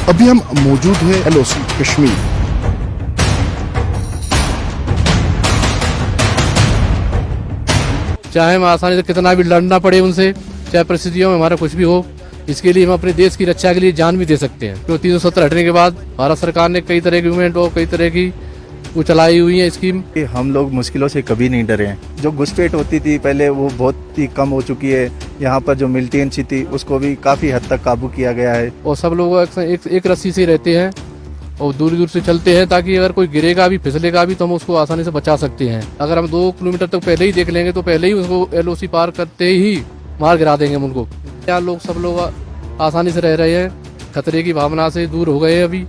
अभी हम मौजूद हैं एलओसी कश्मीर। चाहे हम आसानी से कितना भी लड़ना पड़े उनसे, चाहे परिस्थितियों में हमारा कुछ भी हो, इसके लिए हम अपने देश की रक्षा के लिए जान भी दे सकते हैं। तो 370 हटने के बाद भारत सरकार ने कई तरह की मूवमेंट और कई तरह की वो चलाई हुई है स्कीम। हम लोग मुश्किलों से कभी नहीं डरे हैं। जो घुसपैठ होती थी पहले वो बहुत ही कम हो चुकी है। यहाँ पर जो मिलिटेंसी थी उसको भी काफ़ी हद तक काबू किया गया है। और सब लोग एक रस्सी से रहते हैं और दूर दूर से चलते हैं, ताकि अगर कोई गिरेगा भी फिसलेगा भी तो हम उसको आसानी से बचा सकते हैं। अगर हम 2 किलोमीटर तक पहले ही देख लेंगे तो पहले ही उसको एलओसी पार करते ही मार गिरा देंगे हम उनको। क्या सब लोग आसानी से रह रहे हैं, खतरे की भावना से दूर हो गए। अभी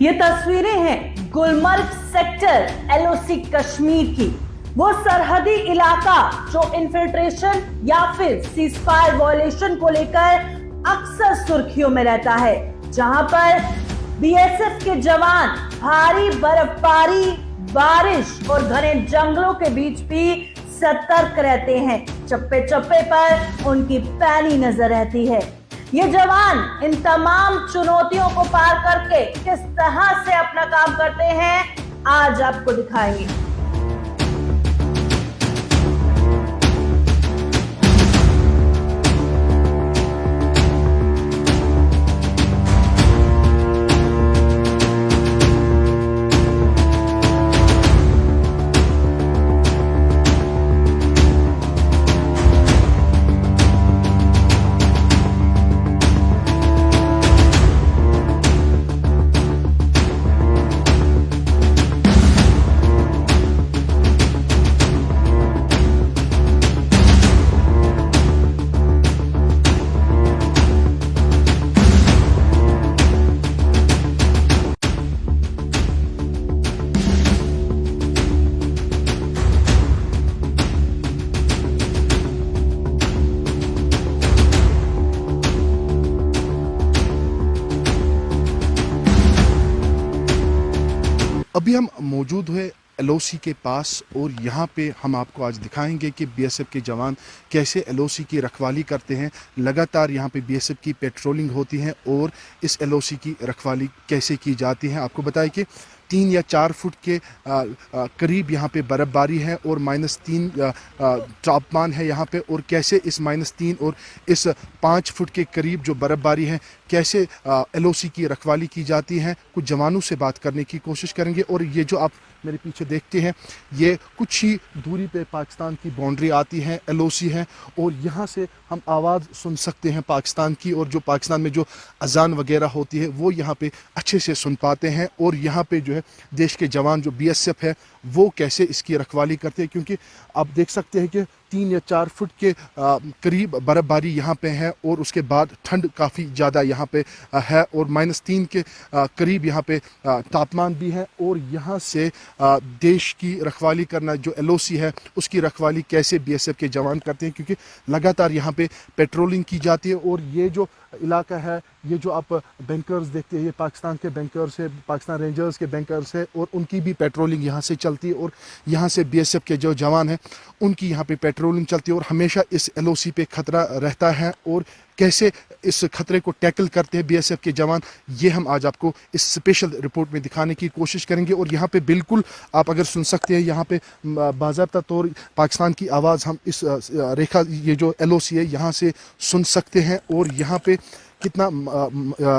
ये तस्वीरें हैं गुलमर्ग सेक्टर एलओसी कश्मीर की। वो सरहदी इलाका जो इन्फिल्ट्रेशन या फिर सीजफायर वायलेशन को लेकर अक्सर सुर्खियों में रहता है, जहां पर बीएसएफ के जवान भारी बर्फबारी, बारिश और घने जंगलों के बीच भी सतर्क रहते हैं। चप्पे चप्पे पर उनकी पैनी नजर रहती है। ये जवान इन तमाम चुनौतियों को पार करके किस तरह से अपना काम करते हैं, आज आपको दिखाएंगे। अभी हम मौजूद हैं एलओसी के पास और यहाँ पे हम आपको आज दिखाएंगे कि बीएसएफ के जवान कैसे एलओसी की रखवाली करते हैं। लगातार यहाँ पे बीएसएफ की पेट्रोलिंग होती है और इस एलओसी की रखवाली कैसे की जाती है। आपको बताएं कि 3 या 4 फुट के करीब यहाँ पे बर्फ़बारी है और -3 तापमान है यहाँ पे, और कैसे इस -3 और इस 5 फुट के करीब जो बर्फ़बारी है कैसे एलओसी की रखवाली की जाती है। कुछ जवानों से बात करने की कोशिश करेंगे। और ये जो आप मेरे पीछे देखते हैं ये कुछ ही दूरी पे पाकिस्तान की बाउंड्री आती है, एलओसी है, और यहाँ से हम आवाज़ सुन सकते हैं पाकिस्तान की, और जो पाकिस्तान में जो अजान वगैरह होती है वो यहाँ पे अच्छे से सुन पाते हैं। और यहाँ पे जो है देश के जवान जो बीएसएफ है वो कैसे इसकी रखवाली करते हैं, क्योंकि आप देख सकते हैं कि 3 या 4 फुट के करीब बर्फ़बारी यहाँ पे है और उसके बाद ठंड काफ़ी ज़्यादा यहाँ पे है और -3 के करीब यहाँ पे तापमान भी है। और यहाँ से देश की रखवाली करना, जो एलओसी है उसकी रखवाली कैसे बीएसएफ के जवान करते हैं, क्योंकि लगातार यहाँ पे पेट्रोलिंग की जाती है। और ये जो इलाका है, ये जो आप बैंकर्स देखते हैं, ये पाकिस्तान के बैंकर्स है, पाकिस्तान रेंजर्स के बैंकर्स है, और उनकी भी पेट्रोलिंग यहाँ से चलती है। और यहाँ से बीएसएफ के जो जवान हैं उनकी यहाँ पे पेट्रोलिंग चलती है और हमेशा इस एलओसी पे खतरा रहता है। और कैसे इस खतरे को टैकल करते हैं बीएसएफ के जवान, ये हम आज आपको इस स्पेशल रिपोर्ट में दिखाने की कोशिश करेंगे। और यहाँ पे बिल्कुल आप अगर सुन सकते हैं, यहाँ पे बाज़ाब्ता तौर पाकिस्तान की आवाज़ हम इस रेखा, ये जो एलओसी है यहाँ से सुन सकते हैं। और यहाँ पे कितना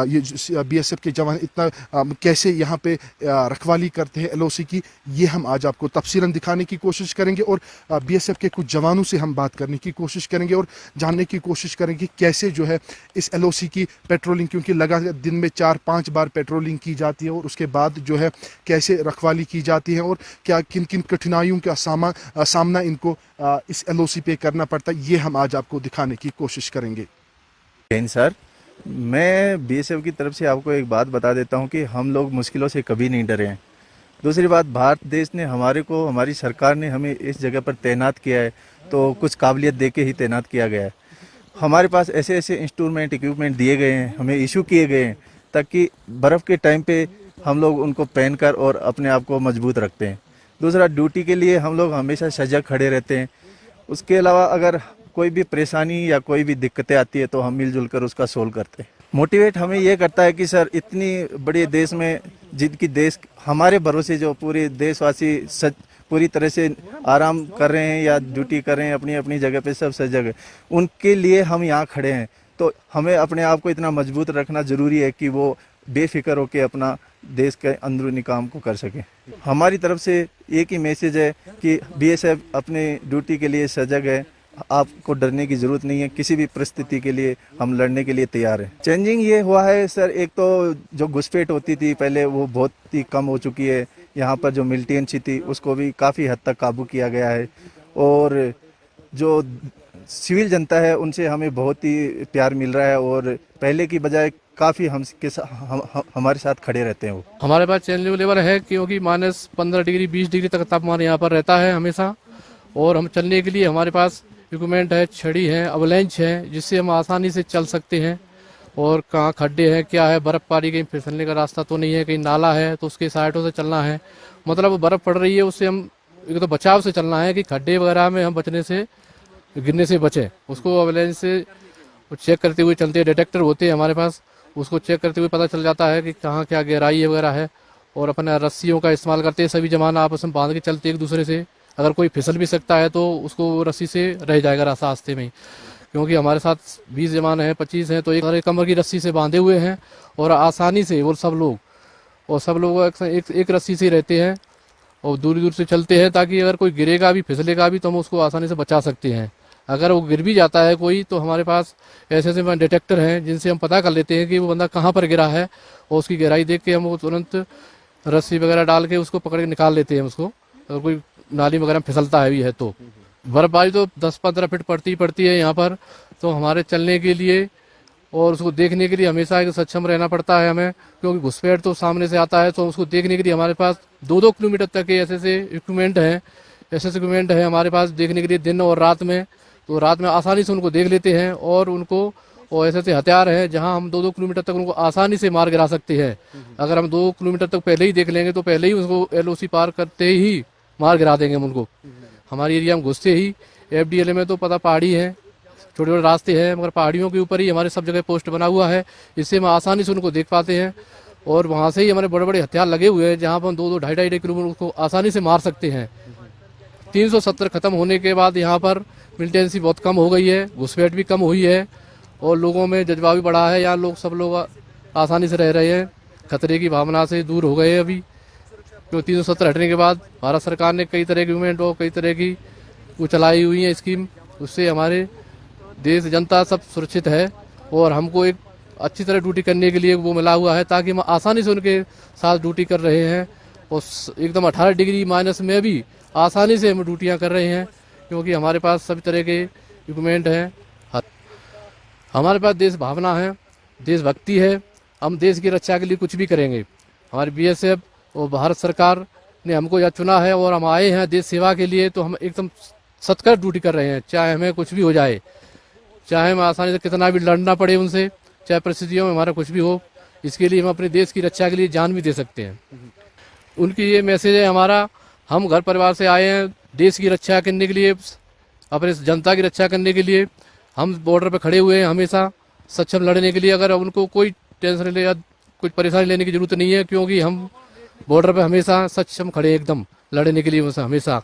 ये बीएसएफ के जवान इतना कैसे यहाँ पे रखवाली करते हैं एलओसी की, ये हम आज आपको तफसीलन दिखाने की कोशिश करेंगे। और बीएसएफ के कुछ जवानों से हम बात करने की कोशिश करेंगे और जानने की कोशिश करेंगे कैसे जो है इस एलओसी की पेट्रोलिंग, क्योंकि लगातार दिन में 4-5 बार पेट्रोलिंग की जाती है और उसके बाद जो है कैसे रखवाली की जाती है और क्या किन किन कठिनाइयों का सामना इनको इस एलओसी पे करना पड़ता है, ये हम आज आपको दिखाने की कोशिश करेंगे। सर, मैं बीएसएफ की तरफ से आपको एक बात बता देता हूं कि हम लोग मुश्किलों से कभी नहीं डरे हैं। दूसरी बात, भारत देश ने हमारी सरकार ने हमें इस जगह पर तैनात किया है, तो कुछ काबिलियत दे के ही तैनात किया गया है। हमारे पास ऐसे ऐसे इंस्ट्रूमेंट इक्विपमेंट दिए गए हैं, हमें इशू किए गए हैं, ताकि बर्फ़ के टाइम पे हम लोग उनको पहनकर और अपने आप को मजबूत रखते हैं। दूसरा, ड्यूटी के लिए हम लोग हमेशा सजग खड़े रहते हैं। उसके अलावा अगर कोई भी परेशानी या कोई भी दिक्कतें आती है तो हम मिलजुल कर उसका सोल्व करते हैं। मोटिवेट हमें ये करता है कि सर इतनी बड़े देश में जिनकी देश हमारे भरोसे जो पूरे देशवासी पूरी तरह से आराम कर रहे हैं या ड्यूटी कर रहे हैं अपनी अपनी जगह पे सब जगह, उनके लिए हम यहाँ खड़े हैं। तो हमें अपने आप को इतना मजबूत रखना ज़रूरी है कि वो बेफिक्र होकर अपना देश के अंदरूनी काम को कर सके। हमारी तरफ से एक ही मैसेज है कि बीएसएफ अपने ड्यूटी के लिए सजग है, आपको डरने की ज़रूरत नहीं है, किसी भी परिस्थिति के लिए हम लड़ने के लिए तैयार हैं। चेंजिंग ये हुआ है सर, एक तो जो घुसपैठ होती थी पहले वो बहुत ही कम हो चुकी है। यहाँ पर जो मिलिटेंसी थी उसको भी काफ़ी हद तक काबू किया गया है, और जो सिविल जनता है उनसे हमें बहुत ही प्यार मिल रहा है, और पहले की बजाय काफ़ी हमारे साथ खड़े रहते हैं। वो हमारे पास चैलेंज लेवल है क्योंकि -15 डिग्री 20 डिग्री तक तापमान यहाँ पर रहता है हमेशा, और हम चलने के लिए हमारे पास इक्विपमेंट है, छड़ी है, अवलेंच है, जिससे हम आसानी से चल सकते हैं। और कहाँ खड्डे हैं, क्या है, बर्फबारी, कहीं फिसलने का रास्ता तो नहीं है, कहीं नाला है तो उसके साइडों से चलना है। मतलब बर्फ पड़ रही है उससे हम एक तो बचाव से चलना है कि खड्डे वगैरह में हम बचने से, गिरने से बचें। उसको अवलेंच से चेक करते हुए चलते हैं, डिटेक्टर होते हैं हमारे पास, उसको चेक करते हुए पता चल जाता है कि कहाँ क्या गहराई वगैरह है। और अपने रस्सियों का इस्तेमाल करते हैं, सभी जवान आपस में बांध के चलते एक दूसरे से। अगर कोई फिसल भी सकता है तो उसको रस्सी से रह जाएगा रास्ते में ही, क्योंकि हमारे साथ 20 जवान हैं, 25 हैं, तो एक कमर की रस्सी से बांधे हुए हैं और आसानी से वो सब लोग एक रस्सी से रहते हैं और दूर दूर से चलते हैं, ताकि अगर कोई गिरेगा भी, फिसलेगा भी तो हम उसको आसानी से बचा सकते हैं। अगर वो गिर भी जाता है कोई, तो हमारे पास ऐसे ऐसे डिटेक्टर हैं जिनसे हम पता कर लेते हैं कि वो बंदा कहाँ पर गिरा है, और उसकी गहराई देख के हम वो तुरंत रस्सी वगैरह डाल के उसको पकड़ के निकाल लेते हैं उसको। अगर कोई नाली वगैरह में फिसलता है भी है तो बर्फबारी तो 10-15 फीट पड़ती है यहाँ पर, तो हमारे चलने के लिए और उसको देखने के लिए हमेशा एक सक्षम रहना पड़ता है हमें, क्योंकि घुसपैठ तो सामने से आता है। तो उसको देखने के लिए हमारे पास 2-2 किलोमीटर तक के ऐसे इक्विपमेंट है हमारे पास देखने के लिए, दिन और रात में। तो रात में आसानी से उनको देख लेते हैं, और ऐसे हथियार हैं जहां हम 2-2 किलोमीटर तक उनको आसानी से मार गिरा सकते हैं। अगर हम 2 किलोमीटर तक पहले ही देख लेंगे तो पहले ही उसको LOC पार करते ही मार गिरा देंगे हम उनको। हमारी एरिया में घुसते ही, FDLA में तो पता पहाड़ी है, छोटे छोटे रास्ते हैं, मगर पहाड़ियों के ऊपर ही हमारे सब जगह पोस्ट बना हुआ है, इससे हम आसानी से उनको देख पाते हैं। और वहाँ से ही हमारे बड़े बड़े हथियार लगे हुए हैं जहाँ पर हम 2-2, 2.5 किलोमीटर उसको आसानी से मार सकते हैं। 370 खत्म होने के बाद यहाँ पर मिलिटेंसी बहुत कम हो गई है, घुसपैठ भी कम हुई है, और लोगों में जज्बा भी बढ़ा है। यहाँ सब लोग आसानी से रह रहे हैं, खतरे की भावना से दूर हो गए अभी। तो 370 हटने के बाद भारत सरकार ने कई तरह की मूवमेंट और कई तरह की वो चलाई हुई है स्कीम, उससे हमारे देश जनता सब सुरक्षित है। और हमको एक अच्छी तरह ड्यूटी करने के लिए वो मिला हुआ है, ताकि हम आसानी से उनके साथ ड्यूटी कर रहे हैं, और एकदम 18 डिग्री माइनस में भी आसानी से हम ड्यूटियाँ कर रहे हैं, क्योंकि हमारे पास सभी तरह के इक्विपमेंट हैं। हमारे पास देश भावना है, देशभक्ति है, हम देश की रक्षा के लिए कुछ भी करेंगे। हमारी BSF और भारत सरकार ने हमको यह चुना है, और हम आए हैं देश सेवा के लिए, तो हम एकदम सतकर ड्यूटी कर रहे हैं, चाहे हमें कुछ भी हो जाए, चाहे हमें आसानी से कितना भी लड़ना पड़े उनसे, चाहे परिस्थितियों में हमारा कुछ भी हो, इसके लिए हम अपने देश की रक्षा के लिए जान भी दे सकते हैं। उनकी ये मैसेज है हमारा, हम घर परिवार से आए हैं देश की रक्षा करने के लिए, अपने जनता की रक्षा करने के लिए। हम बॉर्डर पर खड़े हुए हैं हमेशा सक्षम लड़ने के लिए। अगर उनको कोई टेंशन ले या कुछ परेशानी लेने की जरूरत नहीं है, क्योंकि हम बॉर्डर पे हमेशा सक्षम खड़े एकदम लड़ने के लिए हमेशा।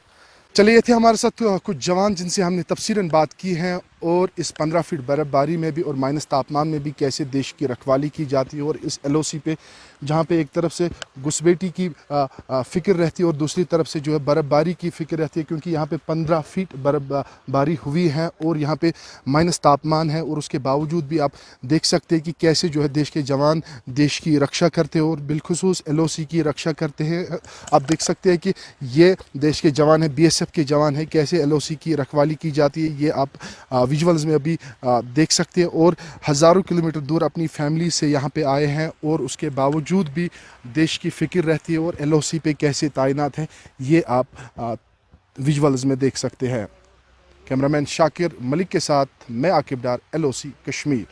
चलिए, ये थे हमारे साथ कुछ जवान जिनसे हमने तफसीरन बात की है, और इस 15 फीट बर्फबारी में भी और माइनस तापमान में भी कैसे देश की रखवाली की जाती है। और इस LOC पे जहाँ पे एक तरफ से घुसपैठी की फ़िक्र रहती है और दूसरी तरफ से जो है बर्फबारी की फ़िक्र रहती है, क्योंकि यहाँ पे 15 फीट बर्फबारी हुई है और यहाँ पे माइनस तापमान है। और उसके बावजूद भी आप देख सकते हैं कि कैसे जो है देश के जवान देश की रक्षा करते हैं, और बिलखुसूस LOC की रक्षा करते हैं। आप देख सकते हैं कि ये देश के जवान हैं, BSF के जवान हैं, कैसे LOC की रखवाली की जाती है, ये आप विजुअल्स में अभी देख सकते हैं। और हज़ारों किलोमीटर दूर अपनी फैमिली से यहाँ पे आए हैं, और उसके बावजूद भी देश की फ़िक्र रहती है, और LOC पे कैसे तैनात हैं ये आप विजुअल्स में देख सकते हैं। कैमरामैन शाकिर मलिक के साथ मैं आकिब डार, LOC कश्मीर।